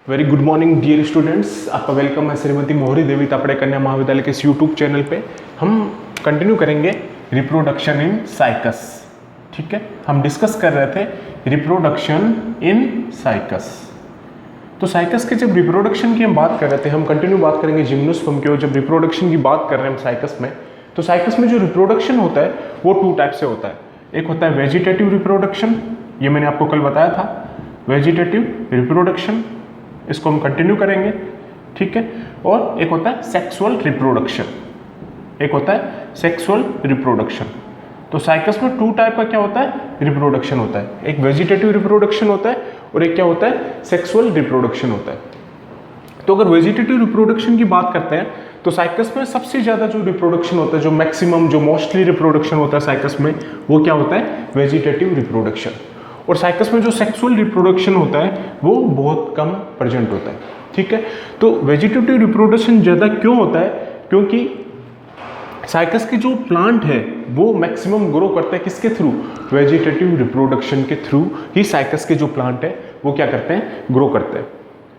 Very good morning dear students, आपका welcome है श्रीमती मोहरी देवी तापड़े कन्या महाविद्यालय के इस यूट्यूब चैनल पे। हम कंटिन्यू करेंगे रिप्रोडक्शन इन साइकस। ठीक है, हम डिस्कस कर रहे थे रिप्रोडक्शन इन साइकस। तो साइकस के जब रिप्रोडक्शन की हम बात कर रहे थे, हम कंटिन्यू बात करेंगे जिम्नोस्पर्म की। और जब रिप्रोडक्शन की बात कर रहे हैं हम साइकस में, तो साइकस में जो रिप्रोडक्शन होता है वो टू टाइप से होता है। एक होता है वेजिटेटिव रिप्रोडक्शन, ये मैंने आपको कल बताया था, वेजिटेटिव रिप्रोडक्शन, इसको हम कंटिन्यू करेंगे। ठीक है, और एक होता है सेक्सुअल रिप्रोडक्शन, एक होता है सेक्सुअल रिप्रोडक्शन। तो साइकस में टू टाइप का क्या होता है, रिप्रोडक्शन होता है। एक वेजिटेटिव रिप्रोडक्शन होता है और एक क्या होता है, सेक्सुअल रिप्रोडक्शन होता है। तो अगर वेजिटेटिव रिप्रोडक्शन की बात करते हैं तो साइकस में सबसे ज़्यादा जो रिप्रोडक्शन होता है, जो मैक्सिमम, जो मोस्टली रिप्रोडक्शन होता है साइकस में, वो क्या होता है, वेजिटेटिव रिप्रोडक्शन। और साइकस में जो सेक्सुअल रिप्रोडक्शन होता है वो बहुत कम प्रेजेंट होता है। ठीक है, तो वेजिटेटिव रिप्रोडक्शन ज़्यादा क्यों होता है, क्योंकि साइकस के जो प्लांट है वो मैक्सिमम ग्रो करते हैं किसके थ्रू, वेजिटेटिव रिप्रोडक्शन के थ्रू ही साइकस के जो प्लांट है वो क्या करते हैं, ग्रो करते हैं।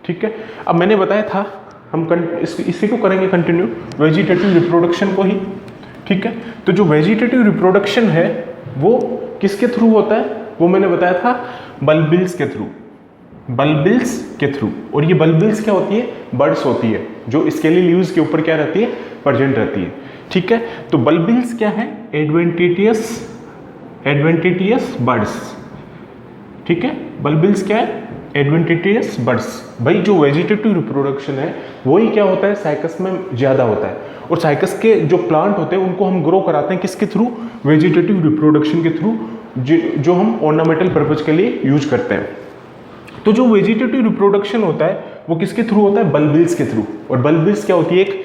ठीक है, अब मैंने बताया था हम इसी को करेंगे कंटिन्यू, वेजिटेटिव रिप्रोडक्शन को ही। ठीक है, तो जो वेजिटेटिव रिप्रोडक्शन है वो किसके थ्रू होता है, वो मैंने बताया था बल्बिल्स के थ्रू, बल्बिल्स के थ्रू। और ये बल्बिल्स क्या होती है, बर्ड्स होती है, जो स्केली लीव्स के ऊपर क्या रहती है, प्रेजेंट रहती है। ठीक है, तो बल्बिल्स क्या है, एडवेंटिटियस बर्ड्स। ठीक है, बल्बिल्स क्या है, एडवेंटिटियस बर्ड्स। भाई जो वेजिटेटिव रिप्रोडक्शन है वही क्या होता है, साइकस में ज़्यादा होता है। और साइकस के जो प्लांट होते हैं उनको हम ग्रो कराते हैं किसके थ्रू, वेजिटेटिव रिप्रोडक्शन के थ्रू, जो हम ऑर्नामेंटल पर्पज के लिए यूज करते हैं। तो जो वेजिटेटिव रिप्रोडक्शन होता है वो किसके थ्रू होता है, बल्बिल्स के थ्रू। और बल्बिल्स क्या होती है, एक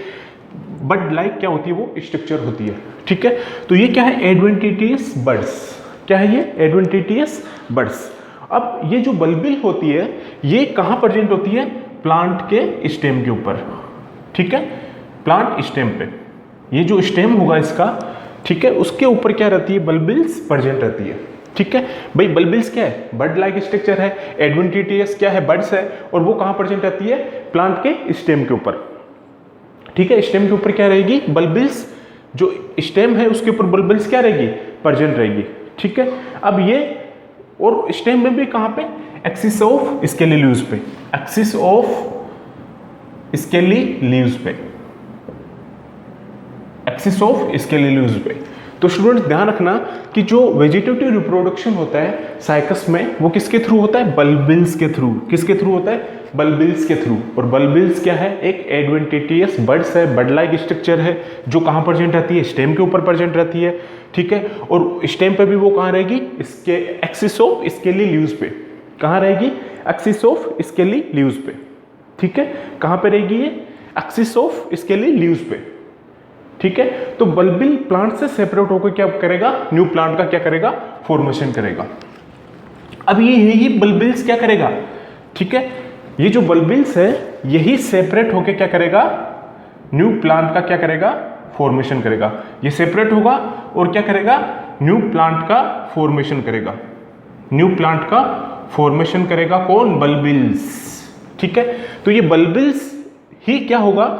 बड लाइक क्या होती है, वो स्ट्रक्चर होती है। ठीक है, तो ये क्या है, एडवेंटिटियस बर्ड्स। क्या है ये, एडवेंटिटियस बर्ड्स। अब ये जो बल्बिल होती है ये कहाँ प्रेजेंट होती है, प्लांट के स्टेम के ऊपर। ठीक है, प्लांट स्टेम पे, ये जो स्टेम होगा इसका, ठीक है, उसके ऊपर क्या रहती है, बल्बिल्स प्रेजेंट रहती है। ठीक है, भाई बल्बिल्स क्या है, बर्ड लाइक स्ट्रक्चर है, एडवेंटिटियस क्या है, बर्ड्स है, और वो कहाँ प्रेजेंट रहती है, प्लांट के स्टेम के ऊपर। ठीक है, स्टेम के ऊपर क्या रहेगी, बल्बिल्स, जो स्टेम है उसके ऊपर बल्बिल्स क्या रहेगी, प्रेजेंट रहेगी। ठीक है, अब ये, और स्टेम में भी कहाँ पे, एक्सिस ऑफ स्केली लीव्स पे, एक्सिस ऑफ स्केली लीव्स पे, एक्सिस ऑफ स्केली लीव्स पे। तो स्टूडेंट्स ध्यान रखना कि जो वेजिटेटिव रिप्रोडक्शन होता है साइकस में वो किसके थ्रू होता है, बल्बिल्स के थ्रू। किसके थ्रू होता है, बल्बिल्स के थ्रू। और बल्बिल्स क्या है, एक एडवेंटिटियस बर्ड्स है, बर्ड लाइक स्ट्रक्चर है, जो कहाँ प्रेजेंट रहती है, स्टेम के ऊपर प्रेजेंट रहती है। ठीक है, और स्टेम पे भी वो कहाँ रहेगी, इसके एक्सिस ऑफ स्केली लीव्स पे। कहाँ रहेगी, एक्सिस ऑफ स्केली लीव्स पे। ठीक है, कहाँ पे रहेगी ये, एक्सिस ऑफ स्केली लीव्स पे। ठीक है, तो बल्बिल प्लांट से सेपरेट होकर क्या करेगा, न्यू प्लांट का क्या करेगा, फॉर्मेशन करेगा। अब ये यही बल्बिल्स क्या करेगा, ठीक है, ये जो बल्बिल्स है यही सेपरेट होकर क्या करेगा, न्यू प्लांट का क्या करेगा, फॉर्मेशन करेगा। ये सेपरेट होगा और क्या करेगा, न्यू प्लांट का फॉर्मेशन करेगा। न्यू प्लांट का फॉर्मेशन करेगा कौन, बल्बिल्स। ठीक है, तो ये बल्बिल्स ही क्या होगा,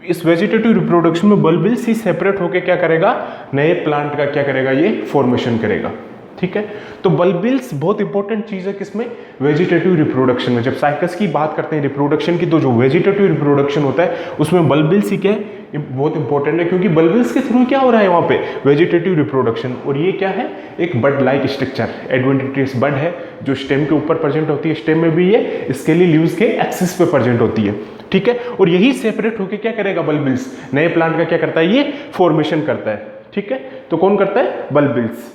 इस वेजिटेटिव रिप्रोडक्शन में बल्बिल्स ही सेपरेट होकर क्या करेगा, नए प्लांट का क्या करेगा, ये फॉर्मेशन करेगा। ठीक है, तो बल्बिल्स बहुत इंपॉर्टेंट चीज है किसमें, वेजिटेटिव रिप्रोडक्शन में। जब साइकस की बात करते हैं रिप्रोडक्शन की, तो जो वेजिटेटिव रिप्रोडक्शन होता है उसमें बल्बिल्स ही क्या है, बहुत इंपॉर्टेंट है, क्योंकि बल्बिल्स के थ्रू क्या हो रहा है वहां पे, वेजिटेटिव रिप्रोडक्शन। और ये क्या है, एक bird like structure, adventitious bird है जो स्टेम के ऊपर प्रेजेंट होती है। स्टेम में भी ये स्केली लीव्स के एक्सिस पे प्रेजेंट होती है। ठीक है, और यही सेपरेट होकर क्या करेगा, बल्बिल्स नए प्लांट का क्या करता है, ये फॉर्मेशन करता है। ठीक है, तो कौन करता है, बल्बिल्स।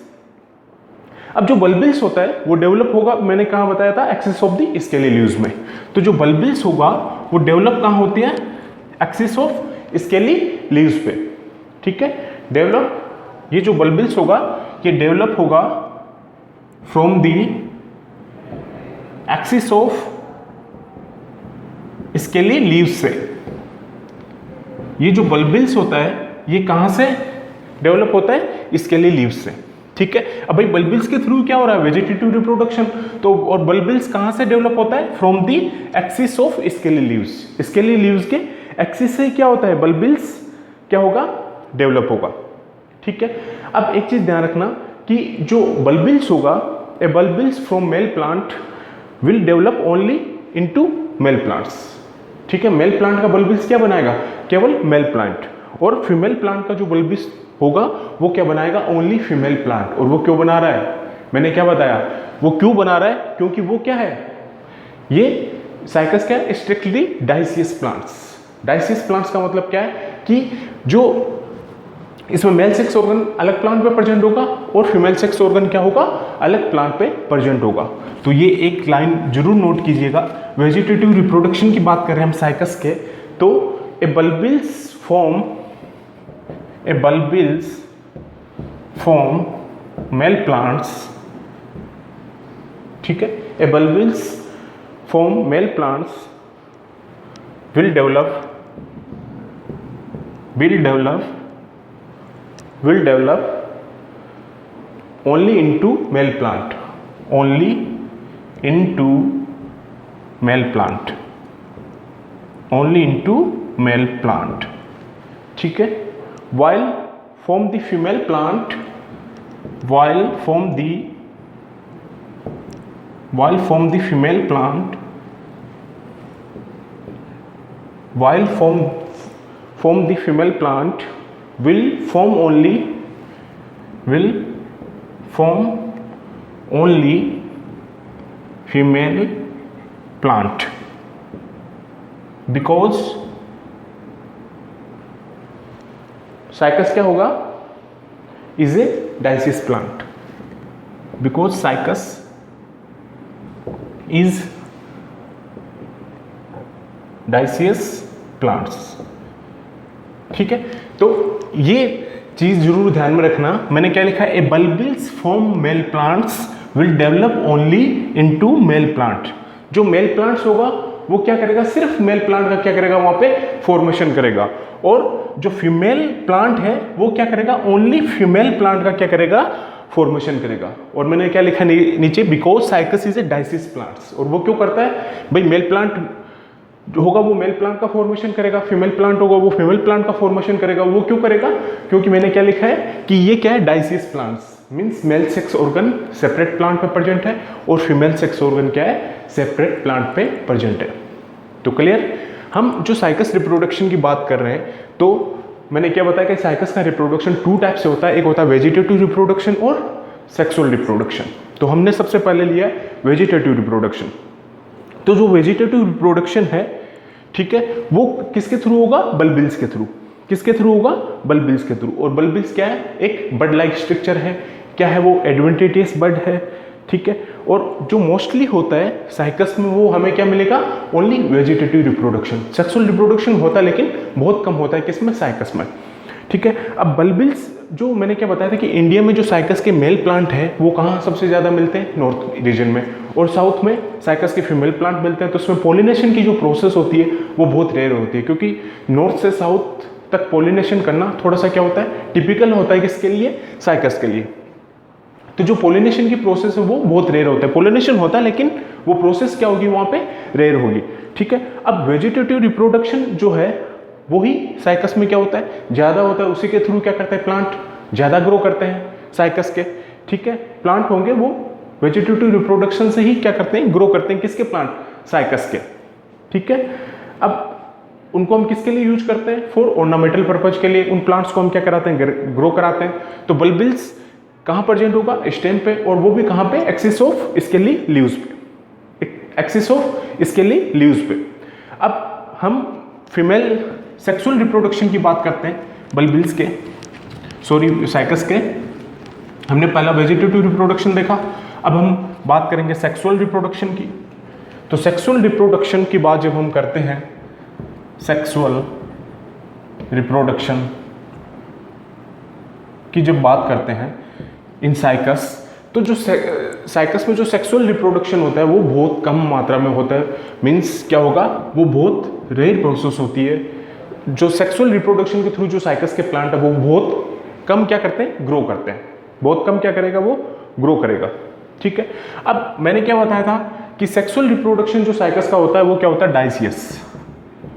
अब जो बल्बिल्स होता है वो डेवलप होगा, मैंने कहाँ बताया था, axis of the scaly leaves में। तो जो बल्बिल्स होगा वो डेवलप कहाँ होती है, एक्सिस ऑफ स्केली लीव्स पे। ठीक है, डेवलप, ये जो बल्बिल्स होगा ये डेवलप होगा from the axis of scaly leaves से। ये जो बल्बिल्स होता है ये कहां से डेवलप होता है, स्केली लीव्स से। ठीक है। अब भाई बल्बिल्स के थ्रू क्या हो रहा है, वेजिटेटिव रिप्रोडक्शन। तो और बल्बिल्स कहाँ से डेवलप होता है, from the axis of scaly leaves. Scaly leaves के एक्सिस से क्या होता है, बल्बिल्स क्या होगा, डेवलप होगा। ठीक है। अब एक चीज ध्यान रखना कि जो बल्बिल्स होगा, a bulbils from male plant will develop only into male plants. ठीक है। मेल प्लांट का बल्बिल्स क्या बनाएगा, केवल मेल प्लांट, और फीमेल प्लांट का जो बल्बिल्स होगा वो क्या बनाएगा, ओनली फीमेल प्लांट। और वो क्यों बना रहा है, मैंने क्या बताया, वो क्यों बना रहा है, क्योंकि वो क्या है, ये साइकस क्या है, strictly dioecious plants. Dioecious plants का मतलब क्या है कि जो इसमें मेल सेक्स ऑर्गन अलग प्लांट पे प्रेजेंट होगा और फीमेल सेक्स ऑर्गन क्या होगा, अलग प्लांट पे प्रेजेंट होगा। तो ये एक लाइन जरूर नोट कीजिएगा। वेजिटेटिव रिप्रोडक्शन की बात कर रहे हैं हम साइकस के, तो a bulbils form male plants, ठीक है, a bulbils form male plants will develop only into male plant, only into male plant, only into male plant, ठीक है। while from the female plant, while from the female plant, while from the female plant will form only female plant, because cycas क्या होगा, is a dioecious plant, because cycas is dioecious plants. ठीक है। तो ये चीज जरूर ध्यान में रखना। मैंने क्या लिखा है, a bulbils from male plants will develop only into male plant. जो मेल प्लांट्स होगा वो क्या करेगा, सिर्फ मेल प्लांट का क्या करेगा, वहां पे फॉर्मेशन करेगा, और जो फीमेल प्लांट है वो क्या करेगा, ओनली फीमेल प्लांट का क्या करेगा, फॉर्मेशन करेगा। और मैंने क्या लिखा नीचे, because cycas is a dioecious plants. और वो क्यों करता है भाई, मेल प्लांट जो होगा वो मेल प्लांट का फॉर्मेशन करेगा, फीमेल प्लांट होगा वो फीमेल प्लांट का फॉर्मेशन करेगा। वो क्यों करेगा, क्योंकि मैंने क्या लिखा है कि ये क्या है, dioecious plants, means mail sex organ separate plant पे प्रेजेंट है और फीमेल सेक्स ऑर्गन क्या है, सेपरेट प्लांट पे प्रेजेंट है। तो क्लियर। हम जो साइकस रिप्रोडक्शन की बात कर रहे हैं, तो मैंने क्या बताया कि साइकस का रिप्रोडक्शन 2 टाइप से होता है, एक होता है वेजिटेटिव रिप्रोडक्शन और सेक्सुअल रिप्रोडक्शन। तो हमने सबसे पहले लिया वेजिटेटिव रिप्रोडक्शन। तो जो वेजिटेटिव रिप्रोडक्शन है, ठीक है, वो किसके थ्रू होगा, बल्बिल्स के थ्रू। किसके थ्रू होगा, बल्बिल्स के थ्रू। और बल्बिल्स क्या है, एक बड लाइक स्ट्रक्चर है, क्या है वो, एडवेंटिटियस बड है, ठीक है। और जो मोस्टली होता है साइकस में, वो हमें क्या मिलेगा, only vegetative reproduction. Sexual reproduction होता है लेकिन बहुत कम होता है, किसमें, साइकस में, ठीक है। अब बल्बिल्स जो मैंने क्या बताया था कि इंडिया में जो साइकस के मेल प्लांट है वो कहाँ सबसे ज़्यादा मिलते हैं, नॉर्थ रीजन में, और साउथ में साइकस के फीमेल प्लांट मिलते हैं। तो उसमें पोलिनेशन की जो प्रोसेस होती है वो बहुत रेयर होती है, क्योंकि नॉर्थ से साउथ तक पोलिनेशन करना थोड़ा सा क्या होता है, टिपिकल होता है, किसके लिए, साइकस के लिए। तो जो पोलिनेशन की प्रोसेस है वो बहुत रेयर होता है, पोलिनेशन होता है लेकिन वो प्रोसेस क्या होगी, वहाँ पे रेयर होगी, ठीक है। अब वेजिटेटिव रिप्रोडक्शन जो है वही साइकस में क्या होता है, ज़्यादा होता है, उसी के थ्रू क्या करते हैं, प्लांट ज़्यादा ग्रो करते हैं साइकस के, ठीक है। प्लांट होंगे वो वेजिटेटिव रिप्रोडक्शन से ही क्या करते हैं, ग्रो करते हैं, किसके, प्लांट, साइकस के, ठीक है। अब उनको हम किसके लिए यूज करते हैं, फॉर ऑर्नामेंटल पर्पज के लिए उन प्लांट्स को हम क्या कराते हैं, ग्रो कराते हैं। तो बल्बिल्स कहाँ प्रेजेंट होगा, स्टेम पे, और वो भी कहाँ पे, एक्सिस ऑफ स्केली लीव्स पे, एक्सिस ऑफ स्केली लीव्स पे। अब हम फीमेल सेक्सुअल रिप्रोडक्शन की बात करते हैं, बल्बिल्स के, सॉरी साइकस के। हमने पहला वेजिटेटिव रिप्रोडक्शन देखा, अब हम बात करेंगे सेक्सुअल रिप्रोडक्शन की। तो सेक्सुअल रिप्रोडक्शन की बात जब हम करते हैं, सेक्सुअल रिप्रोडक्शन की जब बात करते हैं इन साइकस, तो जो साइकस में जो सेक्सुअल रिप्रोडक्शन होता है वो बहुत कम मात्रा में होता है, मीन्स क्या होगा, वो बहुत रेयर प्रोसेस होती है। जो सेक्सुअल रिप्रोडक्शन के थ्रू जो साइकस के प्लांट है वो बहुत कम क्या करते हैं, ग्रो करते हैं, बहुत कम क्या करेगा, वो ग्रो करेगा। ठीक है, अब मैंने क्या बताया था कि सेक्सुअल रिप्रोडक्शन जो साइकस का होता है वो क्या होता है, डाइसियस।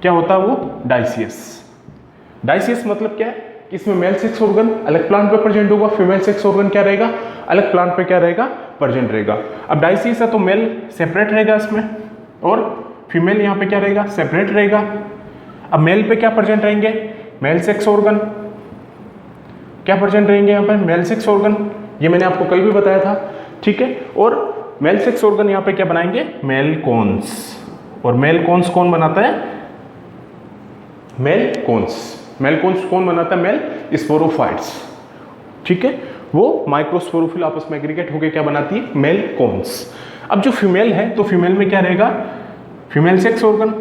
क्या होता है वो, डाइसियस। डाइसियस मतलब क्या है कि इसमें मेल सेक्स ऑर्गन अलग प्लांट पे प्रेजेंट होगा, फीमेल सेक्स ऑर्गन क्या रहेगा, अलग प्लांट पे क्या रहेगा, प्रेजेंट रहेगा। अब डाइसियस है तो मेल सेपरेट रहेगा इसमें और फीमेल यहाँ पे क्या रहेगा, सेपरेट रहेगा। अब मेल पे क्या प्रेजेंट रहेंगे, मेल सेक्स ऑर्गन क्या प्रेजेंट रहेंगे यहाँ पे, मेल सेक्स ऑर्गन, ये मैंने आपको कल भी बताया था। ठीक है, और मेल सेक्स ऑर्गन यहाँ पे क्या बनाएंगे, मेल कॉन्स। और मेल कॉन्स कौन बनाता है, मेल कॉन्स। मेल कॉन्स कौन बनाता है, मेल स्पोरोफाइट्स। ठीक है, वो माइक्रोस्पोरोफिल आपस में एग्रीगेट होकर क्या बनाती है, मेल कॉन्स। अब जो फीमेल है तो फीमेल में क्या रहेगा, female sex organ,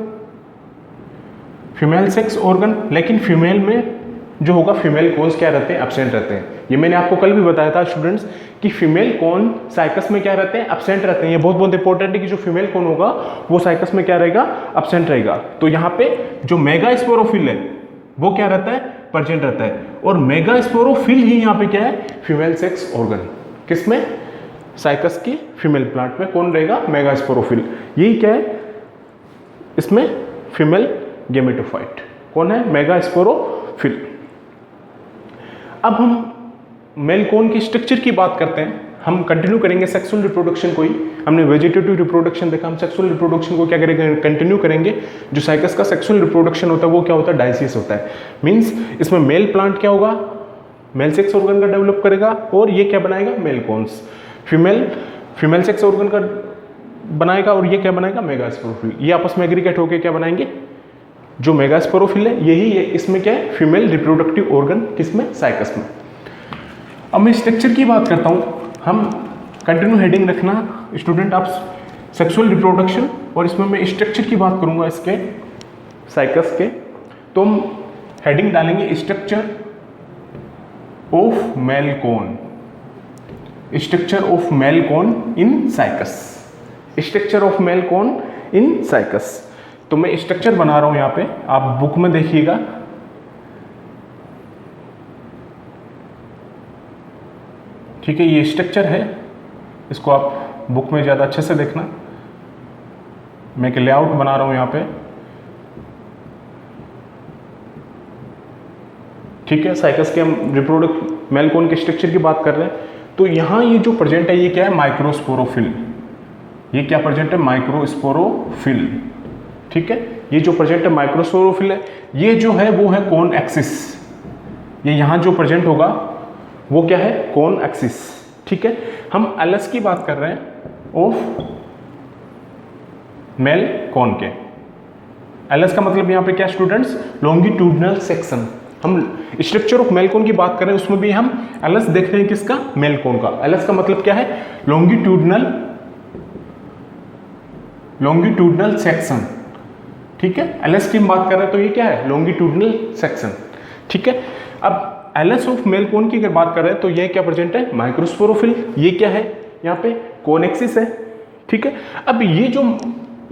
female sex organ, लेकिन फीमेल में जो होगा फीमेल कॉन्स क्या रहते हैं, एब्सेंट रहते हैं। ये मैंने आपको कल भी बताया था स्टूडेंट्स कि फीमेल कॉन साइकस में क्या रहते हैं, एब्सेंट रहते हैं। ये बहुत बहुत इंपॉर्टेंट है कि जो फीमेल कॉन होगा वो साइकस में क्या रहेगा, एब्सेंट रहेगा। तो यहाँ पे जो मेगा स्पोरोफिल है वो क्या रहता है, प्रेजेंट रहता है। और मेगा स्पोरोफिल ही यहाँ पे क्या है, फीमेल सेक्स ऑर्गन। किसमें, साइकस की फीमेल प्लांट में कौन रहेगा, मेगा स्पोरोफिल। यही क्या है इसमें, फीमेल गेमेटोफाइट कौन है, मेगा स्पोरोफिल। अब हम मेल कॉन की स्ट्रक्चर की बात करते हैं। हम कंटिन्यू करेंगे सेक्सुअल रिप्रोडक्शन को ही। हमने वेजिटेटिव रिप्रोडक्शन देखा, हम सेक्सुअल रिप्रोडक्शन को क्या करेंगे, कंटिन्यू करेंगे। जो साइकस का सेक्सुअल रिप्रोडक्शन होता है वो क्या होता है, डाइसियस होता है। मींस इसमें मेल प्लांट क्या होगा, मेल सेक्स ऑर्गन का डेवलप करेगा और ये क्या बनाएगा, male cones. Female sex organ का बनाएगा और ये क्या बनाएगा, मेगा स्पोरोफिल। ये आपस में एग्रीगेट होकर क्या बनाएंगे, जो मेगा स्पोरोफिल है यही है, इसमें क्या है, फीमेल रिप्रोडक्टिव ऑर्गन, किसमें, साइकस में। अब मैं स्ट्रक्चर की बात करता हूँ। हम कंटिन्यू हेडिंग रखना स्टूडेंट आप, सेक्सुअल रिप्रोडक्शन, और इसमें मैं स्ट्रक्चर की बात करूँगा इसके साइकस के। तो हम हेडिंग डालेंगे structure of male cone, structure of male cone in cycas, structure of male cone in cycas. तो मैं स्ट्रक्चर बना रहा हूं यहाँ पे, आप बुक में देखिएगा। ठीक है, ये स्ट्रक्चर है, इसको आप बुक में ज़्यादा अच्छे से देखना। मैं एक लेआउट बना रहा हूं यहाँ पे। ठीक है, साइकस के हम रिप्रोडक्ट मेल कॉन के स्ट्रक्चर की बात कर रहे हैं। तो यहाँ ये जो प्रेजेंट है ये क्या है, माइक्रोस्पोरोफिल। ये क्या प्रेजेंट है, माइक्रोस्पोरोफिल। ठीक है, ये जो प्रेजेंट है माइक्रोस्पोरोफिल है। ये जो है वो है कॉन एक्सिस। ये यहाँ जो प्रेजेंट होगा वो क्या है, कॉन एक्सिस। ठीक है, हम एलएस की बात कर रहे हैं ऑफ मेल कॉन के। एलएस का मतलब यहाँ पे क्या स्टूडेंट्स, लॉन्गिट्यूडनल सेक्शन। हम स्ट्रक्चर ऑफ मेल कॉन की बात कर रहे हैं, उसमें भी हम एलएस देख रहे हैं, किसका, मेल कॉन का। एलएस का मतलब क्या है, लॉन्गिट्यूडनल सेक्शन। ठीक है, एलएस की हम बात कर रहे हैं तो ये क्या है, लॉन्गिट्यूडनल सेक्शन। ठीक है, अब एलएस ऑफ मेल कॉन की अगर बात कर रहे हैं तो ये क्या प्रेजेंट है, माइक्रोस्पोरोफिल। ये क्या है, यहाँ पे कॉन एक्सिस है। ठीक है, अब ये जो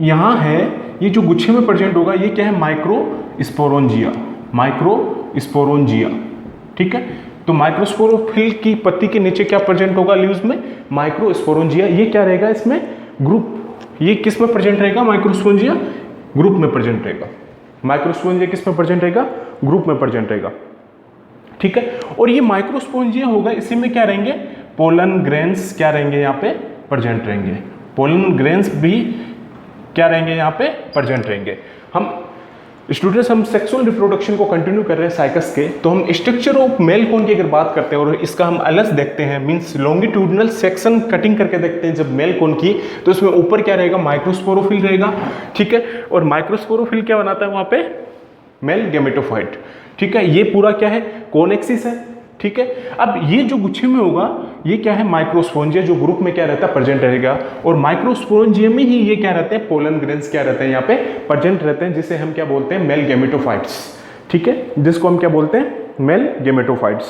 यहाँ है, ये जो गुच्छे में प्रेजेंट होगा ये क्या है, माइक्रोस्पोरोंजिया, माइक्रोस्पोरोंजिया। ठीक है, तो माइक्रोस्पोरोफिल की पत्ती के नीचे क्या प्रेजेंट होगा, लीव्स में माइक्रोस्पोरोंजिया। ये क्या रहेगा इसमें, ग्रुप। ये किस में प्रेजेंट रहेगा, माइक्रोस्पोरोंजिया ग्रुप में प्रेजेंट रहेगा। माइक्रोस्पोरोंजिया किस में प्रेजेंट रहेगा, ग्रुप में प्रेजेंट रहेगा। ठीक है, और ये माइक्रोस्पोरोंजिया होगा, इसी में क्या रहेंगे, पोलन ग्रेन्स क्या रहेंगे, यहाँ पे प्रेजेंट रहेंगे। पोलन ग्रेन्स भी क्या रहेंगे, यहाँ पे प्रेजेंट रहेंगे। हम स्टूडेंट्स हम सेक्सुअल रिप्रोडक्शन को कंटिन्यू कर रहे हैं साइकस के। तो हम स्ट्रक्चर ऑफ मेल कॉन की अगर बात करते हैं और इसका हम एलएस देखते हैं, मींस लॉन्गिट्यूडनल सेक्शन कटिंग करके देखते हैं जब मेल कॉन की, तो इसमें ऊपर क्या रहेगा, माइक्रोस्पोरोफिल रहेगा। ठीक है, और माइक्रोस्पोरोफिल क्या बनाता है वहाँ पे, मेल गेमेटोफाइट। ठीक है, ये पूरा क्या है, कॉन एक्सिस है। ठीक है, अब ये जो गुच्छे में होगा ये क्या है, माइक्रोस्पोरोंजिया, जो ग्रुप में क्या रहता है, प्रेजेंट रहेगा। और माइक्रोस्पोरोंजिया में ही ये क्या रहते हैं, पोलन ग्रेन्स क्या रहते हैं, यहाँ पे प्रेजेंट रहते हैं, जिसे हम क्या बोलते हैं, मेल गेमेटोफाइट्स। ठीक है, जिसको हम क्या बोलते हैं, मेल गेमेटोफाइट्स।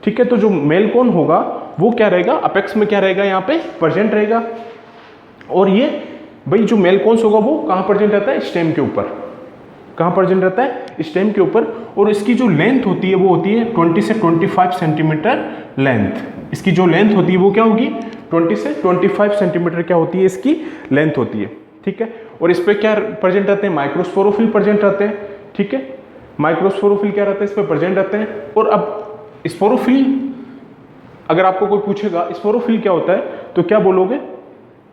ठीक है, तो जो मेल कॉन होगा वो क्या रहेगा, अपेक्स में क्या रहेगा, यहाँ पे प्रेजेंट रहेगा। और ये भाई जो मेल कॉन्स होगा वो कहाँ प्रेजेंट रहता है, स्टेम के ऊपर। कहाँ प्रेजेंट रहता है, स्टेम के ऊपर। और इसकी जो लेंथ होती है वो होती है 20 से 25 सेंटीमीटर लेंथ। इसकी जो लेंथ होती है वो क्या होगी 20 से 25 सेंटीमीटर क्या होती है इसकी लेंथ होती है, ठीक है। और इस पे क्या प्रेजेंट रहते हैं, माइक्रोस्पोरोफिल प्रेजेंट रहते हैं, ठीक है। माइक्रोस्पोरोफिल क्या रहते हैं, इस पे प्रेजेंट रहते हैं। और अब स्पोरोफिल, अगर आपको कोई पूछेगा स्पोरोफिल क्या होता है तो क्या बोलोगे,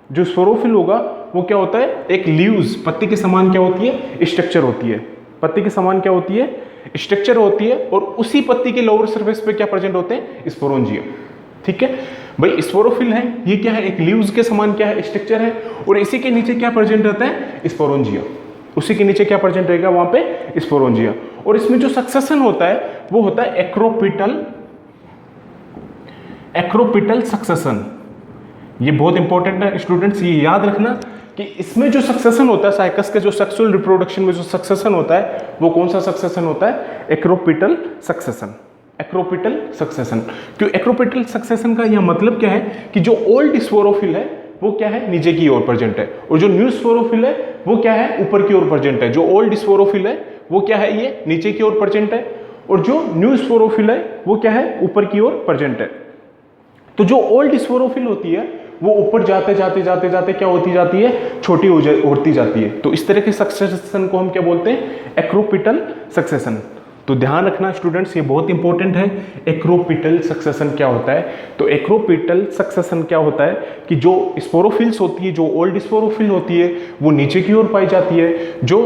जो स्पोरोफिल होगा वो क्या होता है, एक लीव्स, पत्ती के समान क्या होती है, स्ट्रक्चर होती है, पत्ती के समान क्या होती है, स्ट्रक्चर होती है। और उसी पत्ती के लोअर सरफेस पे क्या प्रेजेंट होते हैं, स्पोरोंजिया, ठीक है भाई। स्पोरोफिल है, ये क्या है, एक लीव्स के समान क्या है, स्ट्रक्चर है। और इसी के नीचे क्या प्रेजेंट रहता है, स्पोरोंजिया, उसी के नीचे क्या प्रेजेंट रहेगा वहां पे, स्पोरोंजिया। और इसमें जो सक्सेशन होता है वो होता है एक्रोपिटल सक्सेशन। ये बहुत इंपॉर्टेंट है स्टूडेंट्स, ये याद रखना कि इसमें जो सक्सेशन होता है साइकस के, जो सेक्सुअल रिप्रोडक्शन में जो सक्सेशन होता है वो कौन सा सक्सेशन होता है, एक्रोपिटल सक्सेशन। एक्रोपिटल सक्सेशन, क्यों एक्रोपिटल सक्सेशन का यह मतलब क्या है कि जो ओल्ड स्पोरोफिल है वो क्या है, नीचे की ओर प्रेजेंट है, और जो न्यू स्पोरोफिल है वो क्या है, ऊपर की ओर प्रेजेंट है। जो ओल्ड स्पोरोफिल है वो क्या है, ये नीचे की ओर प्रेजेंट है, और जो न्यू स्पोरोफिल है वो क्या है, ऊपर की ओर प्रेजेंट है। तो जो ओल्ड स्पोरोफिल होती है वो ऊपर जाते जाते जाते जाते क्या होती जाती है, छोटी होती जाती है। तो इस तरह के सक्सेशन को हम क्या बोलते हैं, एक्रोपिटल सक्सेशन। तो ध्यान रखना स्टूडेंट्स, ये बहुत इंपॉर्टेंट है, एक्रोपिटल सक्सेशन क्या होता है। तो एक्रोपिटल सक्सेशन क्या होता है कि जो स्पोरोफिल्स होती है, जो ओल्ड स्पोरोफिल होती है वो नीचे की ओर पाई जाती है, जो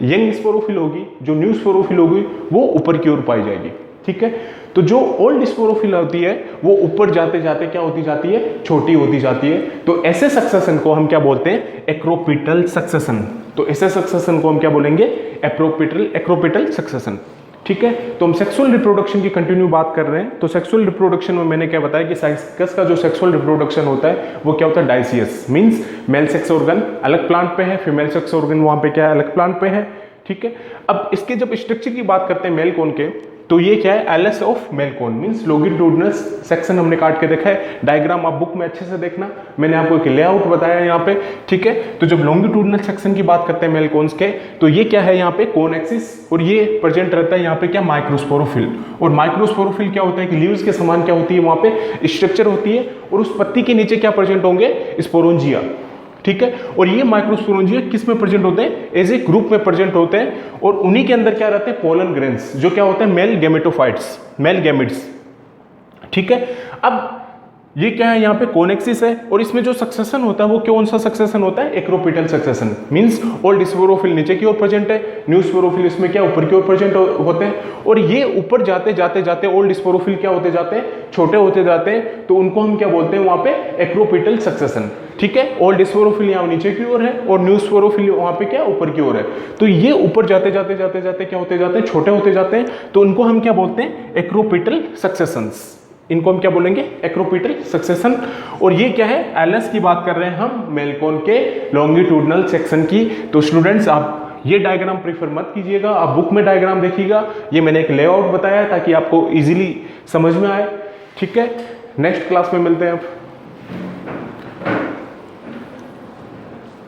यंग स्पोरोफिल होगी, जो न्यू स्पोरोफिल होगी वो ऊपर की ओर पाई जाएगी, ठीक है। तो जो ओल्ड स्पोरोफिल होती है वो ऊपर जाते जाते क्या होती जाती है, छोटी होती जाती है। तो ऐसे सक्सेशन को हम क्या बोलते हैं, एक्रोपिटल सक्सेशन। तो ऐसे सक्सेशन को हम क्या बोलेंगे, एक्रोपिटल सक्सेशन, ठीक है। तो हम सेक्सुअल रिप्रोडक्शन की कंटिन्यू बात कर रहे हैं। तो सेक्सुअल रिप्रोडक्शन में मैंने क्या बताया कि साइकस का जो सेक्सुअल रिप्रोडक्शन होता है वो क्या होता है, dioecious, means mail sex organ अलग प्लांट पे है, फीमेल सेक्स ऑर्गन वहां पे क्या है, अलग प्लांट पे है, ठीक है। अब इसके जब स्ट्रक्चर की बात करते हैं मेल कोन के, तो ये क्या है, LS of male cone, means longitudinal section हमने काट के देखा है। डायग्राम आप बुक में अच्छे से देखना, मैंने आपको एक लेआउट बताया यहाँ पे, ठीक है। तो जब लॉन्गिट्यूडिनल सेक्शन की बात करते हैं मेल कोन्स के, तो ये क्या है, यहाँ पे कोन एक्सिस, और ये प्रेजेंट रहता है यहाँ पे क्या, माइक्रोस्पोरोफिल। और माइक्रोस्पोरोफिल क्या होता है कि लीव्स के समान क्या होती है, वहां पे स्ट्रक्चर होती है, और उस पत्ती के नीचे क्या प्रेजेंट होंगे, स्पोरोंजिया, ठीक है। और ये माइक्रोस्पोरोंजिया किस में प्रेजेंट होते हैं, एज ए ग्रुप में प्रेजेंट होते हैं। और उन्हीं के अंदर क्या रहते हैं, पोलन ग्रेन्स, जो क्या होते हैं, मेल गैमेटोफाइट्स, मेल गैमिट्स, ठीक है। अब ये क्या है, यहाँ पे कोनेक्सिस है, और इसमें जो सक्सेशन होता है वो कौन सा सक्सेशन होता है, acropetal succession, means old sporophyll नीचे की ओर प्रेजेंट है, न्यू स्पोरोफिल इसमें क्या ऊपर की ओर प्रेजेंट होते हैं। और ये ऊपर जाते जाते जाते ओल्ड स्पोरोफिल क्या होते जाते हैं, छोटे होते जाते हैं। तो उनको हम क्या बोलते हैं वहां पे, एक्रोपिटल सक्सेशन, ठीक है। ओल्ड स्पोरोफिल यहाँ नीचे की ओर है, और न्यू स्पोरोफिल वहां पे क्या ऊपर की ओर है। तो ये ऊपर जाते जाते जाते जाते क्या होते जाते हैं, छोटे होते जाते हैं। तो उनको हम क्या बोलते हैं, एक्रोपिटल सक्सेशंस। इनको हम क्या बोलेंगे, एक्रोपिटल सक्सेशन। और ये क्या है, एलएस की बात कर रहे हैं हम, मेल कोन के लॉन्गिट्यूडिनल सेक्शन की। तो स्टूडेंट्स आप ये डायग्राम प्रीफर मत कीजिएगा, आप बुक में डायग्राम देखिएगा। ये मैंने एक लेआउट बताया ताकि आपको इजीली समझ में आए, ठीक है। नेक्स्ट क्लास में मिलते हैं।